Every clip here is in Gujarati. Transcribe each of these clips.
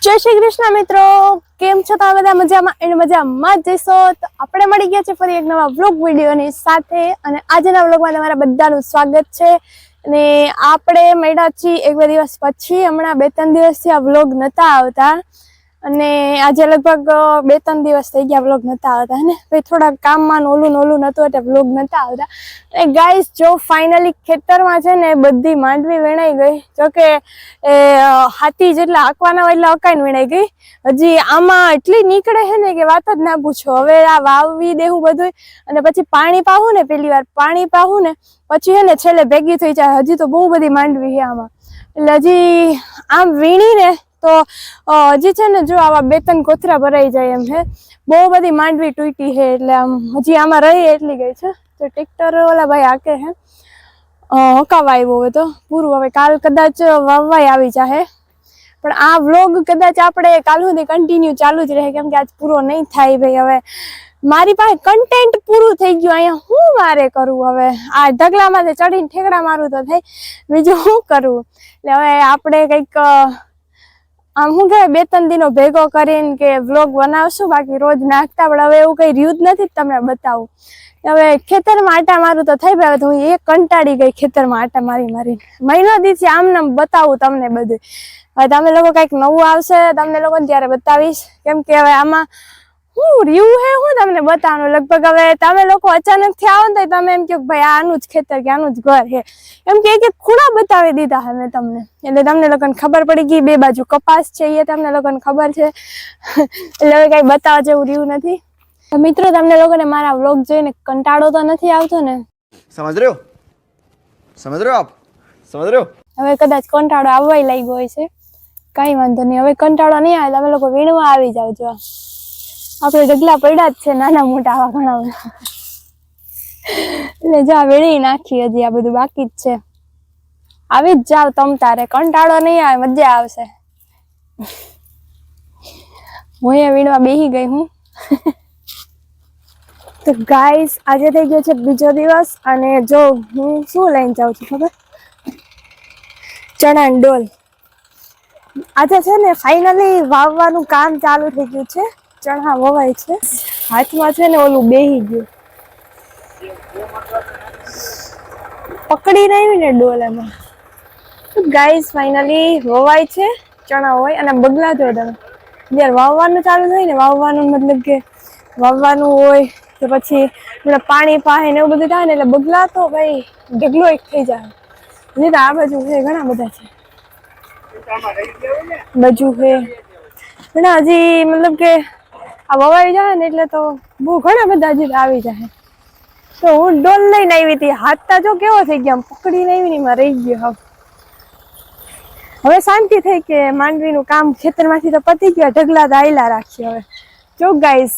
જય શ્રી કૃષ્ણ મિત્રો, કેમ છો તમે બધા? મજામાં અને મજામાં જ જશો. તો આપણે મળી ગયા છે ફરી એક નવા વ્લોગ વિડીયોની સાથે અને આજના વ્લોગમાં તમારા બધાનું સ્વાગત છે. અને આપણે મળ્યા છીએ એક બે દિવસ પછી. હમણાં 2-3 દિવસથી આ વ્લોગ નતા આવતા અને આજે લગભગ 2-3 દિવસ થઈ ગયા વ્લોગ નતા આવતા ને ભાઈ થોડા કામમાં ઓલું નતું એટલે વ્લોગ નતા આવતા. અને ગાઈસ જો ફાઇનલી ખેતરમાં છે ને બધી માંડવી વેણાઈ ગઈ. જોકે હાથી જેટલા આંકવાના હોય એટલા અકાઈને વેણાઈ ગઈ. હજી આમાં એટલી નીકળે છે ને કે વાત જ ના પૂછો. હવે આ વાવી દેવું બધું અને પછી પાણી પાવું ને, પેલી વાર પાણી પાવું ને પછી છે ને છેલ્લે ભેગી થઈ જાય. હજી તો બહુ બધી માંડવી છે આમાં, એટલે હજી આમ વીણી ને તો હજી છે ને જો આવા 2-3 કોથરા ભરાઈ જાય એમ છે. બહુ બધી માંડવી તૂટી છે એટલે આમ હજી આમાં રહી એટલી ગઈ છે. તો ટ્રેક્ટર ઓલા ભાઈ હાકે છે, હકાવા આવ્યો હોય તો પૂરું. હવે કાલ કદાચ વાવવાય આવી જાય, પણ આ વ્લોગ કદાચ આપણે કાલ સુધી કન્ટિન્યુ ચાલુ જ રહે, કેમ કે આજ પૂરો નહીં થાય ભાઈ. હવે મારી પાસે કન્ટેન્ટ પૂરું થઈ ગયું, અહીંયા હું મારે કરવું? હવે આ ઢગલામાં ચડીને ઠેકડા મારું તો થાય, બીજું શું કરવું? એટલે હવે આપણે કંઈક આમ શું કહેવાય 2-3 દિનો ભેગો કરીને કે વ્લોગ બનાવશું, બાકી રોજ નાખતા. પણ હવે એવું કંઈ રહ્યું જ નથી તમને બતાવું. હવે ખેતરમાં આટા મારું તો થઈ ભાઈ. તો હું એક કંટાળી ગઈ ખેતરમાં આટા મારીને. મહિનો દીથી આમને બતાવું તમને બધું. હવે તમે લોકો કંઈક નવું આવશે તમને લોકોને ત્યારે બતાવીશ, કેમ કે હવે આમાં હું રહ્યું હે હું તમને બતાવવાનું. લગભગ હવે તમે લોકો અચાનક થી આવો ને તો તમે એમ કહો ભાઈ આનું જ ખેતર કે આનું જ ઘર છે, એમ કે એક ખૂણા બતાવી દીધા હે મેં તમને. એટલે તમને લોકોને ખબર પડી ગઈ બે બાજુ કપાસ છે એ તમને લોકોને ખબર છે. એટલે હવે કઈ બતાવવા જેવું રહ્યું નથી. મિત્રો તમને લોકોને મારા વ્લોગ જોઈને કંટાળો તો નથી આવતો ને? સમજ રહ્યો? સમજ રહ્યો આપ? સમજ રહ્યો? હવે કદાચ કંટાળો આવવાય લાગ્યો હોય છે, કઈ વાંધો નહીં. હવે કંટાળો નહીં આવે, તમે લોકો વીણવા આવી જાવ. જો આપણે ઢગલા પડ્યા જ છે નાના મોટા આવા ઘણા, એટલે જો વીણી નાખી. હજી આ બધું બાકી જ છે. આવી જ જાવ તમ તારે, કંટાળો નહીં આવે, મજા આવશે. હું અહીંયા વીણવા બેસી ગઈ હું. તો ગાઈસ આજે થઈ ગયો છે બીજો દિવસ અને જો હું શું લઈને જાઉં છું ખબર? ચણા ડોલ. આજે છે ને ફાઇનલી વાવવાનું કામ ચાલુ થઈ ગયું છે. ચણા વવાય છે. હાથમાં છે ને ઓલું બેહી ગયું, પકડી નહીં ને ડોલ એમાં. ગાઈસ ફાઇનલી વવાય છે, ચણા હોય. અને બગલા જો તમે જ્યારે વાવવાનું ચાલુ થાય ને, વાવવાનું મતલબ કે વાવવાનું હોય તો પછી મતલબ પાણી પાહે ને એવું બધું થાય ને, એટલે બગલા તો ભાઈ ઢગલો એક થઈ જાય. નહીં તો આ બાજુ છે ઘણા બધા છે, બાજુ છે ઘણા. હજી મતલબ કે આ વવાઈ જાય ને એટલે તો બહુ ઘણા બધા હજી આવી જાય. તો હું ડોલ લઈને આવી હતી, હાથતા જો કેવો થઈ ગયા, પકડીને આવી ને રહી ગયો. હવે શાંતિ થઈ કે માંડવીનું કામ ખેતરમાંથી તો પતી ગયું, ઢગલા તો આયલા રાખી. હવે જો ગાઈસ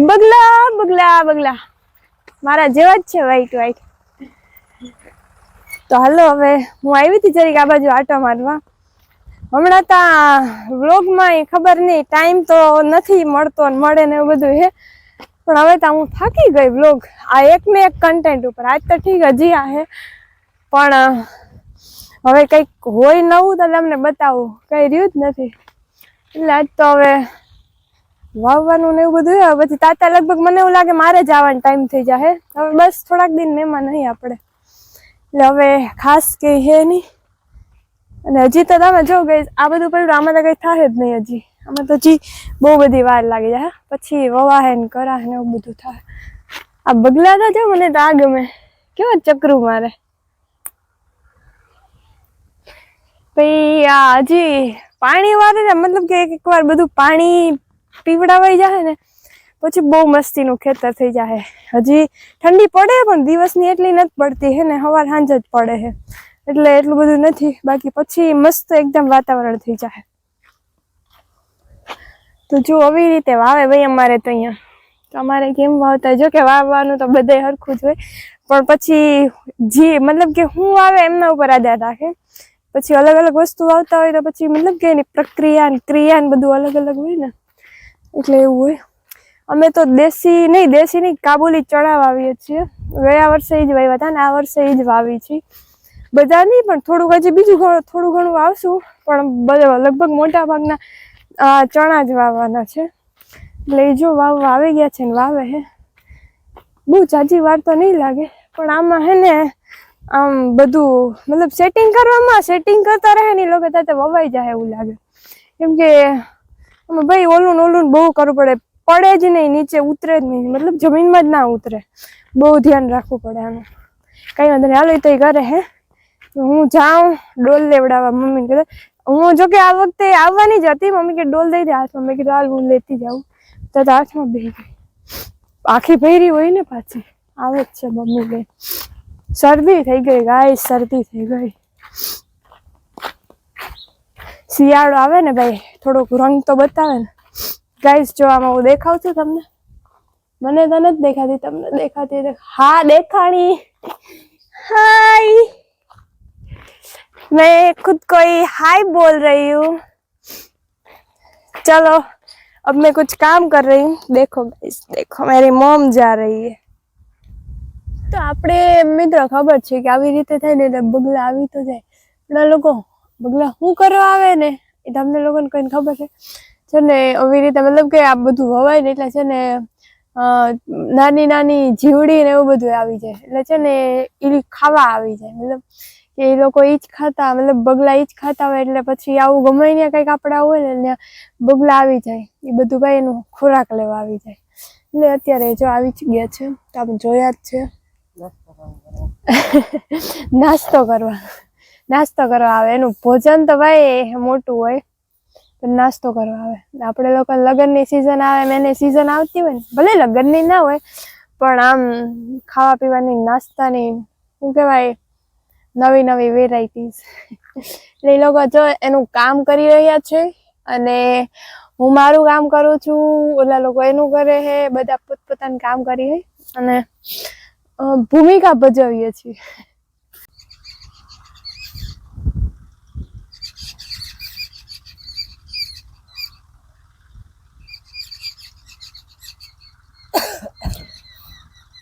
બગલા બગલા બગલા મારા જેવા જ છે, વ્હાઈટ વ્હાઈટ. તો હાલો હવે હું આવી હતી જરીક આ બાજુ આટો મારવા. હમણાં ત્યાં વ્લોગમાં ખબર નહીં, ટાઈમ તો નથી મળતો, મળે ને એવું બધું છે. પણ હવે ત્યાં હું થાકી ગઈ વ્લોગ આ એક ને એક કન્ટેન્ટ ઉપર. આજ તો ઠીક હજી આ છે, પણ હવે કંઈક હોય નવું તો તમને બતાવું. કંઈ રહ્યું જ નથી, એટલે આજ તો હવે વાવવાનું ને એવું બધું. પછી તાતા લગભગ મને એવું લાગે મારે જવાનો ટાઈમ થઈ જાય. હવે બસ થોડાક દિન મહેમાન નહીં આપણે, એટલે હવે ખાસ કંઈ છે નહીં. અને હજી તો તમે જો ગઈ આ બધું પડ્યું, આમાં તો કંઈ થાય જ નહીં હજી. આમાં તો હજી બહુ બધી વાર લાગી જાય. પછી વવાહે ને કરાહે ને એવું બધું થાય. આ બગલા તો જો મને તો આ ગમે, કેવા ચક્રું મારે. પછી આ હજી પાણી વાળે મતલબ કે એકવાર બધું પાણી પીવડાવાઈ જાય ને પછી બહુ મસ્તીનું ખેતર થઈ જાય. હજી ઠંડી પડે પણ દિવસની એટલી નથી પડતી હે ને, સવાર સાંજ જ પડે છે એટલે એટલું બધું નથી. બાકી પછી મસ્ત એકદમ વાતાવરણ થઈ જાય. તો જો આવી રીતે વાવે ભાઈ અમારે તો અહીંયા. તમારે કેમ વાવતા? જો કે વાવવાનું તો બધે સરખું જ હોય, પણ પછી જે મતલબ કે હું વાવે એમના ઉપર આધાર રાખે. પછી અલગ અલગ વસ્તુ વાવતા હોય તો પછી મતલબ કે એની પ્રક્રિયા ને ક્રિયા ને બધું અલગ અલગ હોય ને, એટલે એવું હોય. અમે તો દેશી નહીં કાબુલી ચણા વાવીએ છીએ. ગયા વર્ષે જ વાવ્યા હતા ને આ વર્ષે જ વાવી છે. બધા નહીં પણ થોડુંક હજી બીજું થોડું ઘણું વાવશું, પણ બધા લગભગ મોટા ભાગના ચણા જ વાવવાના છે. એટલે એ જો વાવવા આવી ગયા છે ને વાવે હે. બહુ જાજી વાર તો નહીં લાગે, પણ આમાં હે ને આમ બધું મતલબ સેટિંગ કરતા રહે ને એ લોકો તાતે વવાઈ જાય એવું લાગે. કેમ કે આમાં ભાઈ ઓલું બહુ કરવું પડે જ નહીં, નીચે ઉતરે જ નહીં, મતલબ જમીનમાં જ ના ઉતરે. બહુ ધ્યાન રાખવું પડે આનું. કઈ વાંધો નહીં, હાલો તો ઘરે હે હું જાઉં ડોલ લેવડાવવા. મમ્મી કીધું હું જો કે આ વખતે આવવાની જ હતી, મમ્મી કે ડોલ દઈ દે હાથમાં. મેં કીધું હાલ હું લેતી જાઉં. તો હાથમાં બેસી ગઈ, આખી ભેરી હોય ને પાછી આવે જ છે મમ્મી કે. શરદી થઈ ગઈ ગાય, શરદી થઈ ગઈ. શિયાળો આવે ને ભાઈ થોડોક રંગ તો બતાવે ને. ગાઈસ જો આમાં હું દેખાવ છું તમને? મને તો નથી દેખાતી, તમને દેખાતી? હા દેખાણી. हाय, मैं खुद को ही हाय बोल रही हूँ. चलो अब मैं कुछ काम कर रही हूँ. देखो गाइस, देखो मेरी मॉम जा रही है. તો આપણે મિત્રો ખબર છે કે આવી રીતે થાય ને એટલે બગલા આવી તો જાય, પણ લોકો બગલા શું કરવા આવે ને એ તમને લોકોને કોઈને ખબર છે ને? આવી રીતે મતલબ કે આ બધું વવાય ને એટલે છે ને નાની નાની જીવડી ને એવું બધું આવી જાય. એટલે છે ને એ ખાવા આવી જાય, મતલબ કે એ લોકો ઈ જ ખાતા, મતલબ બગલા ઈ જ ખાતા હોય. એટલે પછી આવું ગમે ત્યાં કંઈક આપડા હોય ને બગલા આવી જાય, એ બધું ભાઈ એનું ખોરાક લેવા આવી જાય. એટલે અત્યારે જો આવી જ ગયા છે, તો આપણે જોયા જ છે. નાસ્તો કરવા આવે. એનું ભોજન તો ભાઈ મોટું હોય, પણ નાસ્તો કરવા આવે. આપણે લોકો લગ્નની સિઝન આવે, મેને સિઝન આવતી હોય ને, ભલે લગ્નની ના હોય પણ આમ ખાવા પીવાની, નાસ્તાની શું કહેવાય, નવી નવી વેરાયટીઝ. એટલે એ લોકો જો એનું કામ કરી રહ્યા છે અને હું મારું કામ કરું છું, ઓલા લોકો એનું કરે છે. બધા પોતપોતાનું કામ કરી અને ભૂમિકા ભજવીએ છીએ.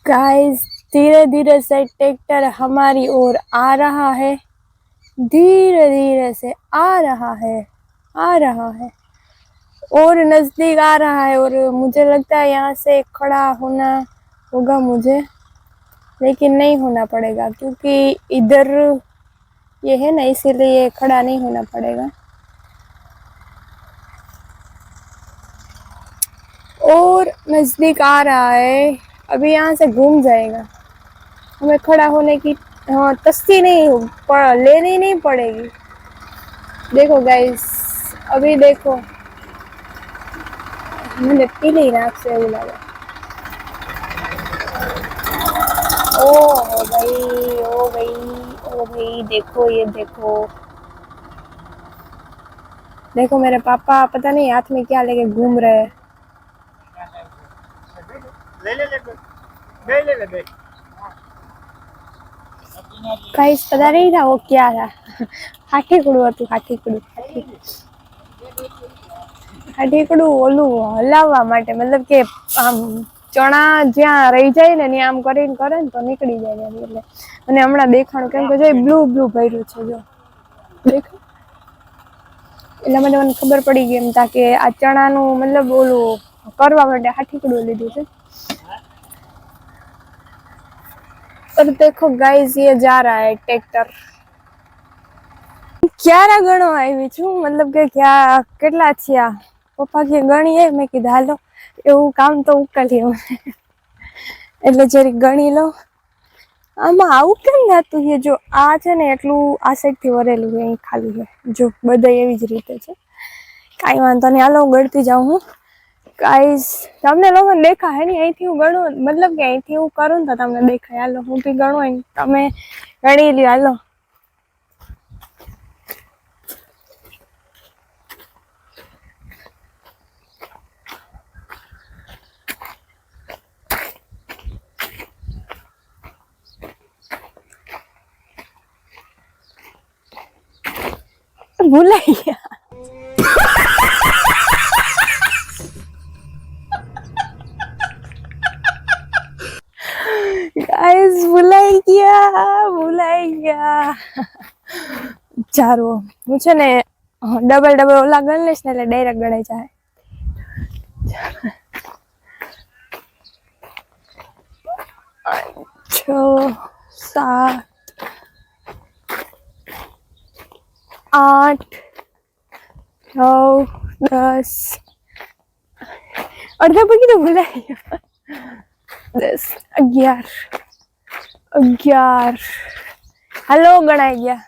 गाइस धीरे धीरे से ट्रैक्टर हमारी ओर आ रहा है, धीरे धीरे से आ रहा है और नजदीक आ रहा है. और मुझे लगता है यहाँ से खड़ा होना होगा मुझे, लेकिन नहीं होना पड़ेगा क्योंकि इधर ये है ना, इसीलिए खड़ा नहीं होना पड़ेगा. और नजदीक आ रहा है, अभी यहाँ से घूम जाएगा. हमें खड़ा होने की तस्ती नहीं लेनी नहीं पड़ेगी. देखो गाइस, अभी देखो मैंने पीली नाक से એવું લાગે. ओ भाई देखो, ये देखो मेरे पापा पता नहीं हाथ में क्या लेके घूम रहे हैं. ले गाइस पता नहीं था वो क्या था. હાથીકડું હતું, હાથીકડું ઓલું હલાવવા માટે, મતલબ કે આમ ચણા જ્યાં રહી જાય ને ત્યાં આમ કરીને કરે ને તો નીકળી જાય. એટલે અને હમણાં દેખાણું, કેમ કે જો બ્લુ ભર્યું છે, જો દેખાય. એટલે મને ખબર પડી ગઈ એમ તા કે આ ચણાનું મતલબ ઓલું કરવા માટે હાથીકડું લીધું છે. और देखो गाइस ये जा रहा है ट्रैक्टर. 11 ગણો આવી છું, મતલબ કે ક્યાં કેટલા થયા પપ્પા કે ગણીએ. મેં કીધું હાલો એવું કામ તો ઉકલીએ એટલે જરી ગણી લો. આમાં આવું કેમ થતું છે? જો આ છે ને એટલું આ સાઈડ થી વરેલું છે, અહીં ખાલી છે. જો બધા એવી જ રીતે છે, કાંઈ વાંધો નહીં. હાલો હું ગણતી જાઉં. હું ગાઈસ તમને લોકોને દેખાય ને અહીંથી હું ગણું, મતલબ કે અહીંથી હું કરું ને તો તમને દેખાય. હાલો હું બી ગણું, તમે ગણી લ્યો. હાલો ભૂલાઈ ગયા. ગાઈસ ભૂલાઈ ગયા ચારો હું છે ને ડબલ ઓલા ગણ લઈશ ને એટલે ડાયરેક્ટ ગણાઈ જાય 6 7 8 9 10 અડધા પૈકી તો ભૂલાઈ ગયા 10 11 હાલો ગણાઈ ગયા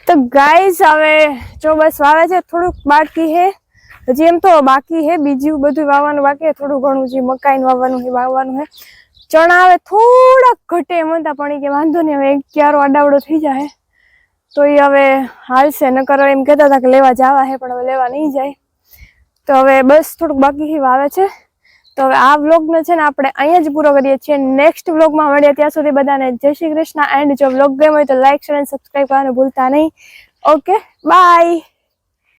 તો ગાઈસ હવે જો બસ વાવે છે થોડુંક બાકી હે હજી એમ તો બાકી હે બીજું બધું વાવવાનું બાકી હે થોડું ઘણું જે મકાઈ વાવવાનું હે ચણા હવે થોડાક ઘટે એમ હતા પણ કે વાંધો નહીં હવે ક્યારો આડાવડો થઈ જાય તો એ હવે હાલશે નકર એમ કહેતા હતા કે લેવા જવા હે પણ હવે લેવા નહીં જાય તો હવે બસ થોડુંક બાકી વાવે છે તો હવે આ વ્લોગને છે ને આપણે અહીંયા જ પૂરો કરીએ છીએ નેક્સ્ટ વ્લોગમાં મળીએ ત્યાં સુધી બધાને જય શ્રી કૃષ્ણ એન્ડ જો વ્લોગ ગમ્યો હોય તો લાઈક શેર અને સબસ્ક્રાઈબ કરવાનું ભૂલતા નહીં ઓકે બાય